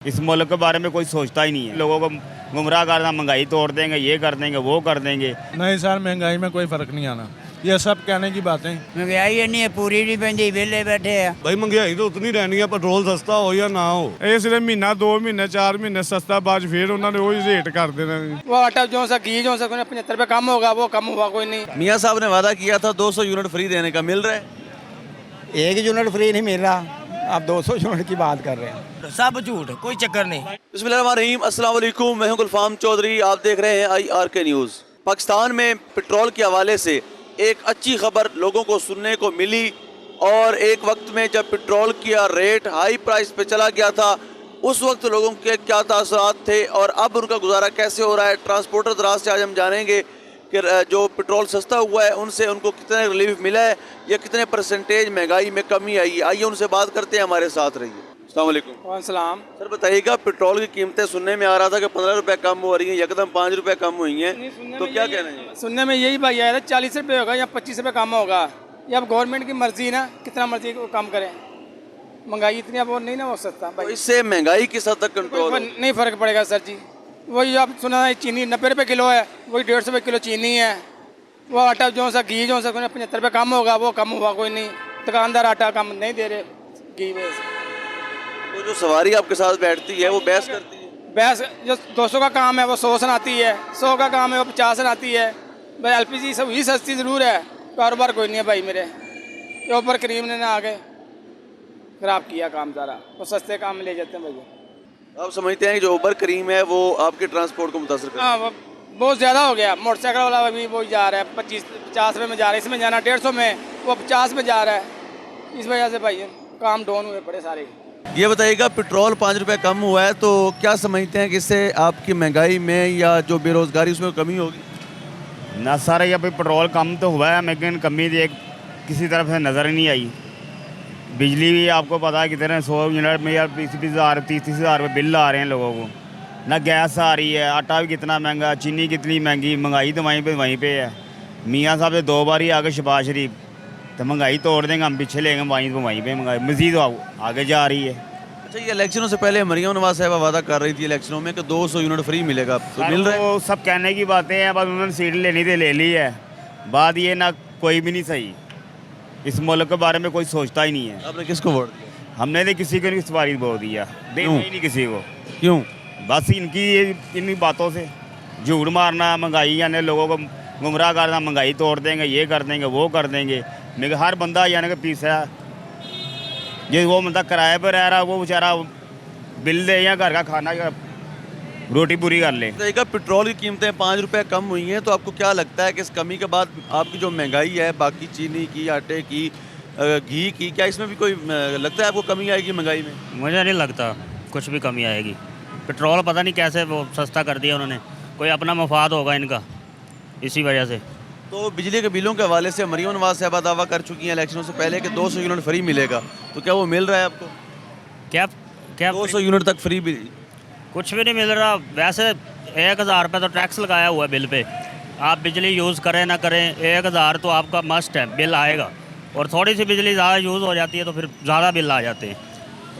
इस मुल्क के बारे में कोई सोचता ही नहीं है। लोगों को गुमराह करना, महंगाई तोड़ देंगे, ये कर देंगे, वो कर देंगे। नहीं सर, महंगाई में कोई फर्क नहीं आना, ये सब कहने की बातें। महंगाई इन्नी है, पूरी नहीं पैंदी, वेले बैठे हैं। भाई महंगाई तो उतनी रहनी है, पेट्रोल सस्ता हो या ना हो। ਇਹ ਸਿਰਫ ਮਹੀਨਾ 2 ਮਹੀਨੇ 4 ਮਹੀਨੇ सस्ता ਬਾਅਦ ਫਿਰ ਉਹਨਾਂ ਨੇ ਉਹੀ ਰੇਟ ਕਰ देना। वो आटा जो सा घी जो सा 75 रुपये कम होगा, वो कम हुआ कोई नहीं। मियाँ साहब ने वादा किया था 200 यूनिट फ्री देने का, मिल रहा है? एक यूनिट फ्री नहीं मिल रहा, आप 200 यूनिट की बात कर रहे हैं। सब झूठ, कोई चक्कर नहीं। बिस्मिल्लाहिर्रहमानिर्रहीम, अस्सलाम वालेकुम, मैं हूं गुलफाम चौधरी, आप देख रहे हैं IRK न्यूज़। पाकिस्तान में पेट्रोल के हवाले से एक अच्छी खबर लोगों को सुनने को मिली, और एक वक्त में जब पेट्रोल का रेट हाई प्राइस पे चला गया था, उस वक्त लोगों के क्या तासुरात थे और अब उनका गुजारा कैसे हो रहा है। ट्रांसपोर्टर दराज से आज हम जानेंगे कि जो पेट्रोल सस्ता हुआ है उनसे उनको कितने रिलीफ मिला है या कितने परसेंटेज महंगाई में कमी आई है। आइए उनसे बात करते हैं, हमारे साथ रहिए। अस्सलाम वालेकुम। सलाम। सर बताइएगा, पेट्रोल की कीमतें सुनने में आ रहा था कि 15 रुपये कम हो रही हैं, एकदम 5 रुपये कम हुई हैं, तो क्या कहना है? सुनने में यही भाई आया था 40 रुपये होगा या 25 रुपये कम होगा। ये अब गवर्नमेंट की मर्जी ना, कितना मर्जी को कम करें। महंगाई इतनी अब और नहीं ना हो सकता तो भाई। इससे महंगाई किस हद तक कंट्रोल हो? नहीं फ़र्क पड़ेगा सर जी। वही आप सुना है, चीनी 90 रुपये किलो है, वही 150 रुपये किलो चीनी है। वो आटा जो सा घी जो सा 75 रुपये कम होगा, वो कम हुआ कोई नहीं। दुकानदार आटा कम नहीं दे रहे घी वजह से। तो जो सवारी आपके साथ बैठती है वो बहस करती है? भैंस जो 200 का काम है वो 100 सुनाती है, 100 का काम है वो 50 सुनाती है। भाई LPG सब ही सस्ती ज़रूर है, कारोबार कोई नहीं है भाई मेरे। ये ऊपर क्रीम ने ना आगे खराब किया काम सारा, वो सस्ते काम में ले जाते हैं भैया। आप समझते हैं कि जो उबर करीम है वो आपके ट्रांसपोर्ट को मुतासर कर? हाँ, वो बहुत ज़्यादा हो गया। मोटरसाइकिल वाला अभी वो जा रहा है 50 रुपये में जा रहा है, इसमें जाना 150 में, वो 50 में जा रहा है। इस वजह से भाई काम डाउन हुए पड़े सारे। ये बताइएगा, पेट्रोल 5 रुपये कम हुआ है तो क्या समझते हैं कि इससे आपकी महंगाई में या जो बेरोज़गारी उसमें कमी होगी? ना सारा ये भाई पेट्रोल कम तो हुआ है, लेकिन कमी एक किसी तरफ से नज़र नहीं आई। बिजली भी आपको पता है कितने 100 यूनिट में या 20-20 हज़ार 30-30 हज़ार रुपये बिल आ रहे हैं लोगों को। ना गैस आ रही है, आटा भी कितना महंगा, चीनी कितनी महंगी, महंगाई तो वहीं पे है। मियाँ साहब से 2 बार ही आगे शबाज शरीफ, तो महंगाई तोड़ देंगे, हम पीछे लेंगे, वहीं पे महंगाई मज़ीद आगे जा रही है। अच्छा, ये इलेक्शनों से पहले मरियम नवाज साहबा वादा कर रही थी इलेक्शनों में कि 200 यूनिट फ्री मिलेगा, तो मिल रहा है? वो सब कहने की बातें हैं, बस उन्होंने सीट लेनी थी, ले ली है। बात ये ना कोई भी नहीं सही, इस मुल्क के बारे में कोई सोचता ही नहीं है। आपने किसको वोट दिया? हमने तो किसी को नहीं सवारी वोट दिया, देना ही नहीं किसी को। क्यों? बस इन बातों से झूठ मारना, महंगाई यानी लोगों को गुमराह करना, महंगाई तोड़ देंगे, ये कर देंगे, वो कर देंगे। लेकिन हर बंदा यानी कि पीछा ये वो बंदा किराए पर रह रहा, वो बेचारा बिल दे या घर का खाना या रोटी पूरी कर ले। देखा, पेट्रोल की कीमतें 5 रुपये कम हुई हैं, तो आपको क्या लगता है कि इस कमी के बाद आपकी जो महंगाई है, बाकी चीनी की, आटे की, घी की, क्या इसमें भी कोई लगता है आपको कमी आएगी महंगाई में? मुझे नहीं लगता कुछ भी कमी आएगी। पेट्रोल पता नहीं कैसे वो सस्ता कर दिया उन्होंने, कोई अपना मफाद होगा इनका, इसी वजह से। तो बिजली के बिलों के हवाले से मरियम नवाज साहबा दावा कर चुकी हैं इलेक्शनों से पहले कि 200 यूनिट फ्री मिलेगा, तो क्या वो मिल रहा है आपको? क्या क्या 200 यूनिट तक फ्री भी? कुछ भी नहीं मिल रहा। वैसे 1000 रुपये तो टैक्स लगाया हुआ है बिल पे, आप बिजली यूज़ करें ना करें 1000 तो आपका मस्ट है, बिल आएगा। और थोड़ी सी बिजली ज़्यादा यूज़ हो जाती है तो फिर ज़्यादा बिल आ जाते हैं।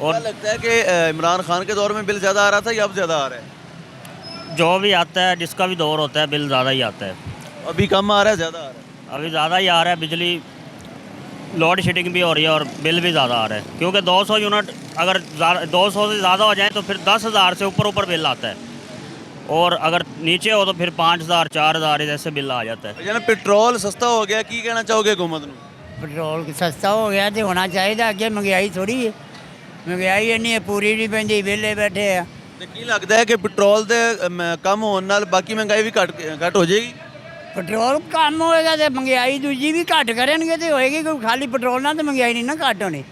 और क्या लगता है कि इमरान खान के दौर में बिल ज़्यादा आ रहा था या अब ज़्यादा आ रहा है? जो भी आता है, जिसका भी दौर होता है, बिल ज़्यादा ही आता है। अभी कम आ रहा है, ज़्यादा आ रहा है? अभी ज़्यादा ही आ रहा है। बिजली लोड शेडिंग भी हो रही है और बिल भी ज़्यादा आ रहा है, क्योंकि 200 यूनिट अगर 200 से ज़्यादा हो जाए तो फिर 10,000 से ऊपर बिल आता है, और अगर नीचे हो तो फिर 5,000 4,000 जैसे बिल आ जाता है। यानी पेट्रोल सस्ता हो गया, की कहना चाहोगे हुकूमत नूं? पेट्रोल सस्ता हो गया तो होना चाहिए, अगे महंगाई थोड़ी है। महंगाई इन्नी है, पूरी नहीं पैंदी, वेले बैठे हैं। ਤੇ ਕੀ ਲੱਗਦਾ ਹੈ ਕਿ पेट्रोल ਦੇ कम होने ਨਾਲ बाकी महंगाई भी घट हो जाएगी? पेट्रोल कम होएगा तो महंगाई दूजी भी घट करेंगे तो होएगी, कोई खाली पेट्रोल ना तो महंगाई नहीं ना घट होनी।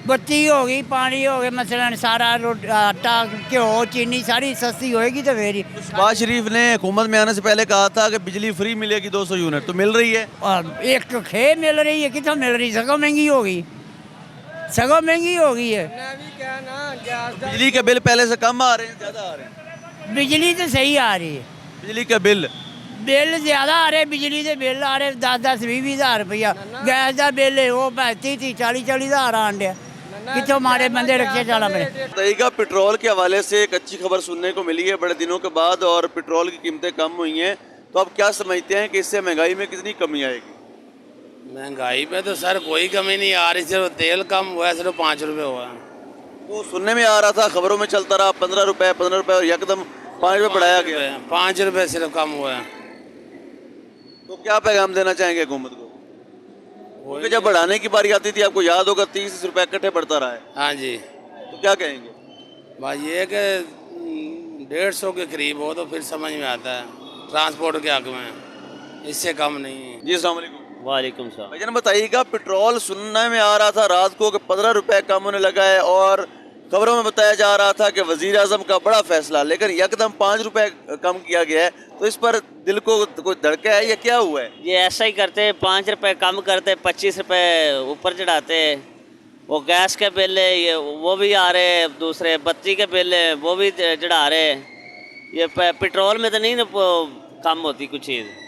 बत्ती हो गई, पानी हो गया, मसलन सारा आटा, घ्यो, चीनी सारी सस्ती होएगी तो फिर ही। शहबाज शरीफ ने हुकूमत में आने से पहले कहा था कि बिजली फ्री मिलेगी 200 यूनिट, तो मिल रही है? और एक खे मिल रही है, कितना मिल रही, सगों महंगी हो गई, सगों महंगी हो गई है। बिजली के बिल पहले से कम आ रहे हैं, ज़्यादा आ रहे हैं? बिजली तो सही आ रही है, बिजली का बिल ज़्यादा आ रहे, बिजली के बिल आ रहे 10-10 20-20 हज़ार रुपया। गैस का बिल है वो 30-30 40-40 हज़ार आन दिया। कितों मारे बंदे रिक्शे चला मेरे बताइएगा, पेट्रोल के हवाले से एक अच्छी खबर सुनने को मिली है बड़े दिनों के बाद और पेट्रोल की कीमतें कम हुई हैं, तो आप क्या समझते हैं कि इससे महंगाई में कितनी कमी आएगी? महंगाई पे तो सर कोई कमी नहीं आ रही, सिर्फ तेल कम हुआ है, सिर्फ 5 रुपये हुआ है। वो सुनने में आ रहा था, खबरों में चलता रहा 15 रुपए और यकदम 5 रुपये बढ़ाया गया। 5 रुपये सिर्फ कम हुआ है। तो क्या पैगाम देना चाहेंगे हुकूमत को? क्योंकि जब बढ़ाने की बारी आती थी, आपको याद होगा 30 रुपए इकट्ठे बढ़ता रहा है। हाँ जी, तो क्या कहेंगे? बस ये कि 150 के करीब हो तो फिर समझ में आता है ट्रांसपोर्ट के हक में, इससे कम नहीं है। जी अस्सलाम वालेकुम। वालेकुम सलाम। भाईजान बताइएगा, पेट्रोल सुनने में आ रहा था रात को कि 15 रुपए कम होने लगा है और खबरों में बताया जा रहा था कि वजीर आजम का बड़ा फैसला, लेकिन यकदम 5 रुपए कम किया गया है, तो इस पर दिल को कोई धड़का है या क्या हुआ है? ये ऐसा ही करते, 5 रुपए कम करते, 25 रुपए ऊपर चढ़ाते। वो गैस के बिल है ये वो भी आ रहे, दूसरे बत्ती के बिल है वो भी चढ़ा रहे। ये पेट्रोल में तो नहीं ना कम होती कुछ चीज़।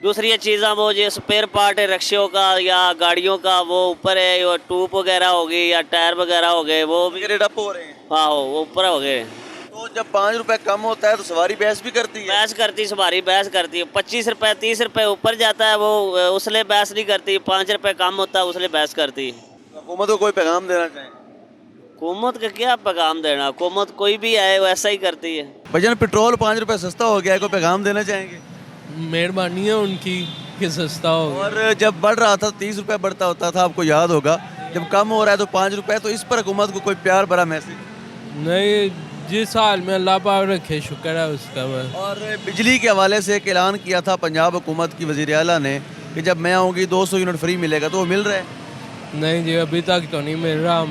दूसरी चीज़ें वो जो स्पेयर पार्ट है रिक्शों का या गाड़ियों का, वो ऊपर है, वो ट्यूब वगैरह हो गई या टायर वगैरह हो गए, वो भी रेट अप हो रहे हैं। हाँ वो ऊपर हो गए। तो जब 5 रुपए कम होता है तो सवारी बहस भी करती है। बहस करती, सवारी बहस करती है। 25 रुपए 30 रुपए ऊपर जाता है, वो उसने बहस नहीं करती। 5 रुपए कम होता है, उसने बहस करती। हुकूमत को कोई पैगाम देना चाहिए? हुकूमत का क्या पैगाम देना, हुकूमत कोई भी आए वो ऐसा ही करती है। भाईजान पेट्रोल 5 रुपए सस्ता हो गया है, कोई पैगाम देना चाहेंगे? मेहरबानी है उनकी कि सस्ता हो। और जब बढ़ रहा था 30 रुपए बढ़ता होता था, आपको याद होगा, जब कम हो रहा है तो 5 रुपए, तो इस पर हुकूमत को कोई प्यार भरा मैसेज? नहीं, जिस हाल में अल्लाह पाक रखे शुक्र है उसका बस। और बिजली के हवाले से एक ऐलान किया था पंजाब हुकूमत की वज़ीर आला ने कि जब मैं आऊँगी 200 यूनिट फ्री मिलेगा, तो वो मिल रहा है? नहीं जी, अभी तक तो नहीं मिल रहा,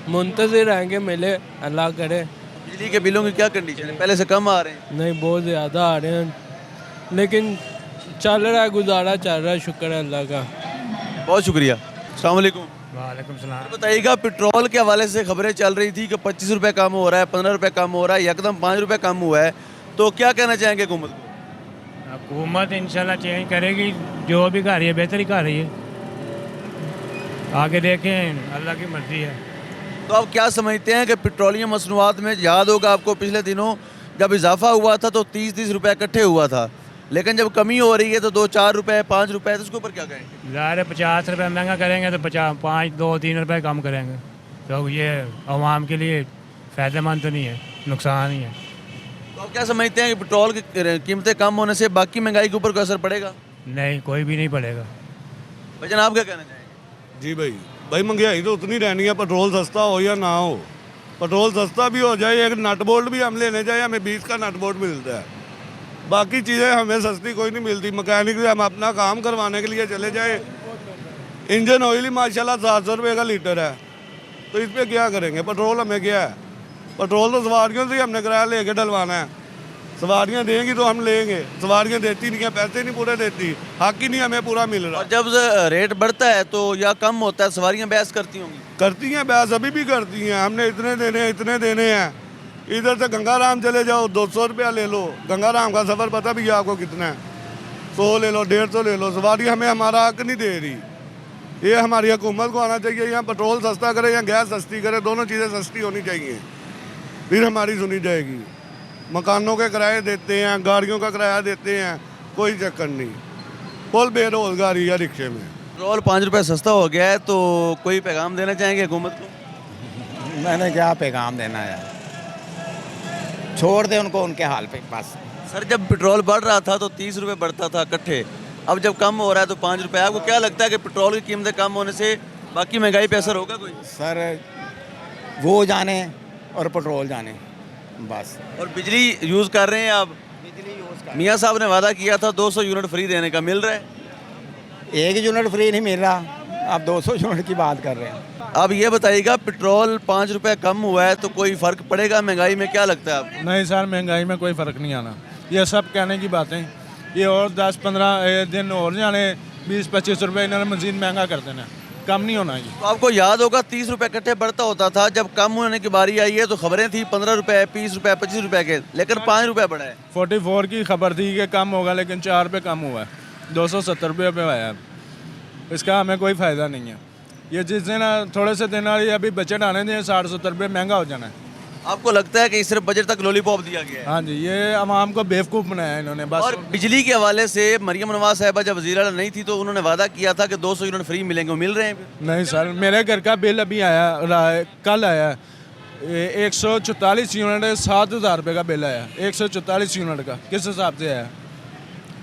मुंतज़िर रहेंगे मिले, अल्लाह करे। बिजली के बिलों की क्या कंडीशन है? पहले से कम आ रहे हैं? नहीं, बहुत ज़्यादा आ रहे हैं, लेकिन चल रहा है, गुजारा चल रहा है, शुक्र है अल्लाह का। बहुत शुक्रिया। अस्सलाम वालेकुम। वालेकुम सलाम। बताइएगा, पेट्रोल के हवाले से खबरें चल रही थी कि 25 रुपए कम हो रहा है, 15 रुपए कम हो रहा है, यकदम 5 रुपए कम हुआ है, तो क्या कहना चाहेंगे हुकूमत को? हुकूमत इंशाल्लाह चेंज करेगी, जो भी कर रही है बेहतर ही कर रही है, आगे देखें, अल्लाह की मर्जी है। तो आप क्या समझते हैं कि पेट्रोलियम मसनूआत में, याद होगा आपको पिछले दिनों जब इजाफा हुआ था तो 30-30 रुपए इकट्ठे हुआ था, लेकिन जब कमी हो रही है तो 2-4 रुपए 5 रुपए, तो उसके ऊपर क्या कहेंगे? ज़ाहिर 50 रुपये महंगा करेंगे तो 5-2-3 रुपये कम करेंगे, तो ये अवाम के लिए फ़ायदेमंद तो नहीं है, नुकसान ही है। तो आप क्या समझते हैं कि पेट्रोल की कीमतें कम होने से बाकी महंगाई के ऊपर कोई असर पड़ेगा? नहीं, कोई भी नहीं पड़ेगा। भाईजान आप क्या कहना चाहेंगे? जी भाई महंगाई तो उतनी रहनी है, पेट्रोल सस्ता हो या ना हो। पेट्रोल सस्ता भी हो जाए, एक नट बोल्ट भी हम लेने जाए, हमें 20 का नट बोल्ट मिलता है, बाकी चीज़ें हमें सस्ती कोई नहीं मिलती। मैकेनिक से हम अपना काम करवाने के लिए चले जाए, इंजन ऑयल ही माशाल्लाह 700 रुपये का लीटर है, तो इस पर क्या करेंगे? पेट्रोल हमें क्या है? पेट्रोल तो सवारियों से ही हमने किराया लेके डलवाना है, सवारियाँ देंगी तो हम लेंगे, सवारियाँ देती नहीं है, पैसे नहीं पूरे देती, हक ही नहीं हमें पूरा मिल रहा। और जब रेट बढ़ता है तो या कम होता है, सवारियाँ बहस करती होंगी? करती हैं बहस, अभी भी करती हैं, हमने इतने देने हैं। इधर से गंगाराम चले जाओ, 200 रुपया ले लो, गंगाराम का सफ़र पता भी आपको कितना है, 100 ले लो, 150 ले लो, सवारी हमें हमारा हक नहीं दे रही। ये हमारी हुकूमत को आना चाहिए, यहाँ पेट्रोल सस्ता करे या गैस सस्ती करे, दोनों चीज़ें सस्ती होनी चाहिए, फिर हमारी सुनी जाएगी। मकानों के किराए देते हैं, गाड़ियों का किराया देते हैं, कोई चक्कर नहीं, फुल बेरोजगारी है रिक्शे में। पेट्रोल 5 रुपये सस्ता हो गया है, तो कोई पैगाम देना चाहेंगे हुकूमत को? मैंने क्या पैगाम देना है, छोड़ दे उनको उनके हाल पे बस। सर, जब पेट्रोल बढ़ रहा था तो 30 रुपये बढ़ता था इकट्ठे, अब जब कम हो रहा है तो 5 रुपये, आपको क्या लगता है कि पेट्रोल की कीमतें कम होने से बाकी महंगाई पे असर होगा कोई? सर वो जाने और पेट्रोल जाने बस। और बिजली यूज़ कर रहे हैं आप? बिजली यूज़ कर, मियाँ साहब ने वादा किया था 200 यूनिट फ्री देने का, मिल रहा है? 1 यूनिट फ्री नहीं मिल रहा, आप 200 यूनिट की बात कर रहे हैं। अब ये बताइएगा, पेट्रोल 5 रुपये कम हुआ है तो कोई फ़र्क पड़ेगा महंगाई में, क्या लगता है आपको? नहीं सर, महंगाई में कोई फ़र्क नहीं आना, ये सब कहने की बातें, ये और 10-15 दिन और जाने 20-25 रुपये इन्होंने मज़ीद महंगा कर देना, कम नहीं होना। ये तो आपको याद होगा 30 रुपये इकट्ठे बढ़ता होता था, जब कम होने की बारी आई है तो खबरें थी 15 रुपये, 20 रुपये, 25 रुपये के, लेकिन 5 रुपये बढ़ा है। 44 की खबर थी कि कम होगा, लेकिन 4 रुपये कम हुआ है, 270 रुपये पे आया, इसका हमें कोई फ़ायदा नहीं है। ये जिस दिन थोड़े से दिन ये अभी बजट आने दें 60-70 रुपये महंगा हो जाना है। आपको लगता है कि सिर्फ बजट तक लॉलीपॉप दिया गया है? हाँ जी, ये आवाम को बेवकूफ़ बनाया है इन्होंने बस। और बिजली के हवाले से मरियम नवाज साहिबा जब वज़ीर आला नहीं थी तो उन्होंने वादा किया था कि 200 यूनिट फ्री मिलेंगे, वो मिल रहे हैं फिर? नहीं सर, मेरे घर का बिल अभी आया कल आया 144 यूनिट 7,000 रुपये का बिल आया। 144 यूनिट का किस हिसाब से आया?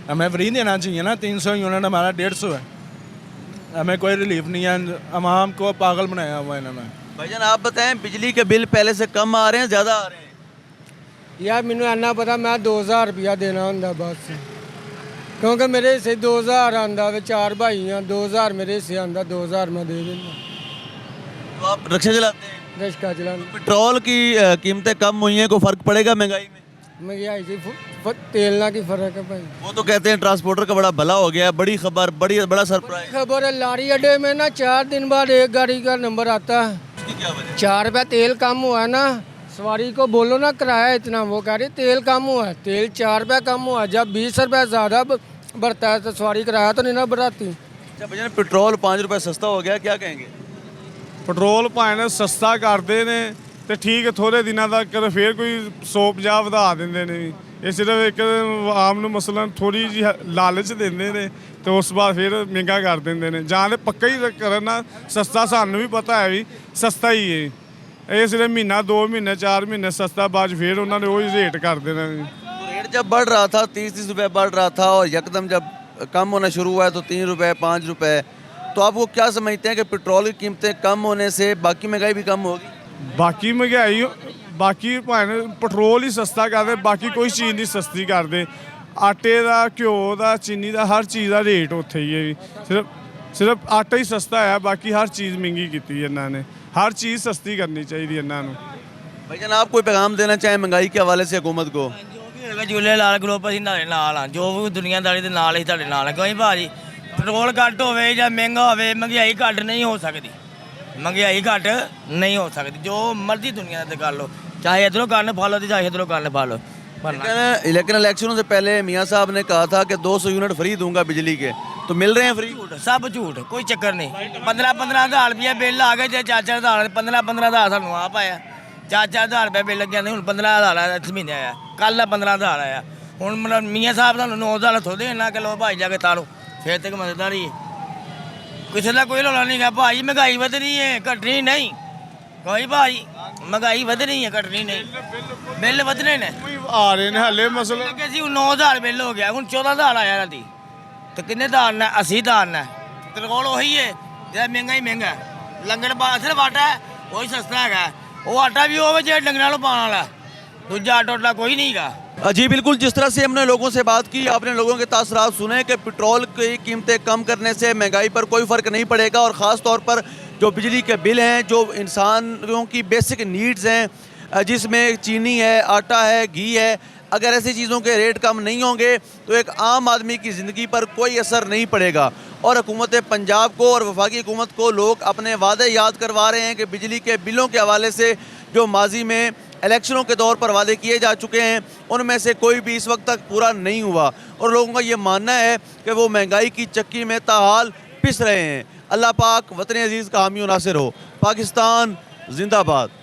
हमें फ्री देना चाहिए ना। 300 यूनिट हमारा 150 है, हमें कोई रिलीफ नहीं है। आवाम को पागल बनाया हुआ इन्होंने। भाईजान आप बताएं, बिजली के बिल पहले से कम आ रहे हैं, ज़्यादा आ रहे हैं? यार मैनू इन्ना पता, मैं 2000 रुपया देना होंगे बस, क्योंकि मेरे हिस्से 2000 आंदा वे, 4 भाई हैं, 2000 मेरे हिस्से आंदा, 2000 मैं दे देना। तो आप रिक्शा चलाते हैं? रिक्शा चलाना। पेट्रोल की कीमतें कम हुई हैं, कोई फ़र्क पड़ेगा महंगाई में? महंगाई से तेल ना की फ़र्क है भाई। वो तो कहते हैं ट्रांसपोर्टर का बड़ा भला हो गया, बड़ी खबर, बड़ा सरप्राइज। खबर है, लारी अड्डे में ना 4 दिन बाद एक गाड़ी का नंबर आता है। 4 रुपया तेल कम हुआ है ना, सवारी को बोलो ना किराया इतना, वो कह रही तेल कम हुआ है। तेल 4 रुपया कम हुआ है, जब 20 रुपया ज़्यादा बढ़ता है तो सवारी किराया तो नहीं ना बढ़ाती। अच्छा भैया, पेट्रोल 5 रुपये सस्ता हो गया, क्या कहेंगे? ਪੈਟਰੋਲ ਭਾਵੇਂ ਸਸਤਾ ਕਰਦੇ ਨੇ ਤੇ ਠੀਕ ਹੈ, ਥੋੜੇ ਦਿਨਾਂ ਤੱਕ ਫਿਰ ਕੋਈ 150 ਵਧਾ ਦਿੰਦੇ ਨੇ। ਇਹ ਸਿਰਫ ਇੱਕ ਆਮ ਨੂੰ ਮਸਲਨ ਥੋੜੀ ਜਿਹੀ ਲਾਲਚ ਦਿੰਦੇ ਨੇ ਤੇ ਉਸ ਬਾਅਦ ਫਿਰ ਮਹਿੰਗਾ ਕਰ ਦਿੰਦੇ ਨੇ। ਜਾਂ ਤੇ ਪੱਕਾ ਹੀ ਕਰਨਾ ਸਸਤਾ, ਸਾਨੂੰ ਵੀ ਪਤਾ ਹੈ ਵੀ ਸਸਤਾ ਹੀ ਹੈ। ਇਹ ਸਿਰਫ ਮਹੀਨਾ 2 ਮਹੀਨੇ 4 ਮਹੀਨੇ ਸਸਤਾ, ਬਾਅਦ ਫਿਰ ਉਹਨਾਂ ਨੇ ਉਹੀ ਰੇਟ ਕਰ ਦੇਣਾ। रेट जब बढ़ रहा था 30-30 रुपये बढ़ रहा था और यकदम जब कम होना शुरू हुआ है तो 3 रुपये 5 रुपये, तो आपको क्या समझते हैं कि पेट्रोल की कीमतें कम होने से बाकी महंगाई भी कम होगी? ਬਾਕੀ ਮਹਿੰਗਾਈ, ਬਾਕੀ ਭਾਵੇਂ ਪੈਟਰੋਲ ਹੀ ਸਸਤਾ ਕਰਦੇ, ਬਾਕੀ ਕੋਈ ਚੀਜ਼ ਨਹੀਂ ਸਸਤੀ ਕਰਦੇ। ਆਟੇ ਦਾ, ਘਿਓ ਦਾ, ਚੀਨੀ ਦਾ, ਹਰ ਚੀਜ਼ ਦਾ ਰੇਟ ਉੱਥੇ ਹੀ ਹੈ ਜੀ। ਸਿਰਫ ਆਟਾ ਹੀ ਸਸਤਾ ਹੈ, ਬਾਕੀ ਹਰ ਚੀਜ਼ ਮਹਿੰਗੀ ਕੀਤੀ ਇਹਨਾਂ ਨੇ। ਹਰ ਚੀਜ਼ ਸਸਤੀ ਕਰਨੀ ਚਾਹੀਦੀ ਇਹਨਾਂ ਨੂੰ। भाईजान आप कोई पैगाम देना चाहें महंगाई के हवाले से हुकूमत को? झूले लाल ग्रुप ਅਸੀਂ ਤੁਹਾਡੇ ਨਾਲ ਆ, ਜੋ ਵੀ ਦੁਨੀਆਦਾਰੀ ਦੇ ਨਾਲ ਹੀ ਤੁਹਾਡੇ ਨਾਲ ਆ। ਕਿਉਂ ਭਾਜੀ, ਪੈਟਰੋਲ ਘੱਟ ਹੋਵੇ ਜਾਂ ਮਹਿੰਗਾ ਹੋਵੇ, ਮਹਿੰਗਾਈ ਘੱਟ ਨਹੀਂ ਹੋ ਸਕਦੀ। ਮਹਿੰਗਾਈ ਘੱਟ ਨਹੀਂ ਹੋ ਸਕਦੀ, ਜੋ ਮਰਜ਼ੀ ਦੁਨੀਆ ਤੇ ਕਰ ਲਓ, ਚਾਹੇ ਇਧਰੋਂ ਕੰਨ ਫਾ ਲਓ ਤੇ ਚਾਹੇ ਇਧਰੋਂ ਕੰਨ फा लो। लेकिन इलेक्शनों से पहले मियाँ साहब ने कहा था कि 200 यूनिट फ्री दूंगा बिजली के, तो मिल रहे हैं फ्री? सब झूठ, कोई चक्कर नहीं। 15-15 हज़ार रुपया बिल आ गए, 4-4 हज़ार, 15-15 हज़ार सानू आप आया, 4-4 हज़ार रुपया बिल लग गया। हूँ 15 हज़ार इस महीने आया, कल 15 हज़ार आया। हूँ मतलब मियाँ साहब सानू 9 हज़ार थोड़े देना कि लो भाई जाके तारो, फिर तक मदददारी किसी का कोई रौला नहीं है। भाई महंगाई वध रही है, घटनी नहीं। कोई भाई महंगाई वध रही है, घटनी नहीं। बिल ਵਧਨੇ ਨੇ ਆ ਰਹੇ ਨੇ ਹਲੇ ਮਸਲਾ। ਲੱਗੇ ਸੀ 9000 ਬਿੱਲ ਹੋ ਗਿਆ, ਹੁਣ 14000 ਆਇਆ ਰਾਤੀ। ਤੇ ਕਿੰਨੇ ਦਾ ਆਣਾ? 80 ਦਾ ਤੇਰੇ ਕੋਲ ਉਹੀ ਹੈ ਜਿਹੜਾ ਮਹਿੰਗਾ ਹੀ ਮਹਿੰਗਾ। ਲੰਗਰ ਸਿਰਫ ਆਟਾ ਉਹੀ ਸਸਤਾ ਹੈਗਾ, ਉਹ ਆਟਾ ਵੀ ਹੋਵੇ ਜਿਹੜਾ ਡੰਗਰਾਂ ਨੂੰ ਪਾਉਣ ਵਾਲਾ, ਦੂਜਾ ਆਟਾ ਕੋਈ ਨਹੀਂ ਹੈਗਾ। जी बिल्कुल, जिस तरह से हमने लोगों से बात की, आपने लोगों के तासरात सुने कि पेट्रोल की कीमतें कम करने से महंगाई पर कोई फ़र्क नहीं पड़ेगा, और ख़ास तौर पर जो बिजली के बिल हैं, जो इंसानों की बेसिक नीड्स हैं, जिसमें चीनी है, आटा है, घी है, अगर ऐसी चीज़ों के रेट कम नहीं होंगे तो एक आम आदमी की ज़िंदगी पर कोई असर नहीं पड़ेगा। और हुकूमत पंजाब को और वफाकी हुकूमत को लोग अपने वादे याद करवा रहे हैं कि बिजली के बिलों के हवाले से जो माजी में इलेक्शनों के दौर पर वादे किए जा चुके हैं, उनमें से कोई भी इस वक्त तक पूरा नहीं हुआ, और लोगों का ये मानना है कि वो महंगाई की चक्की में ताहाल पिस रहे हैं। अल्लाह पाक वतन अजीज़ का हामी और नासिर हो। पाकिस्तान जिंदाबाद।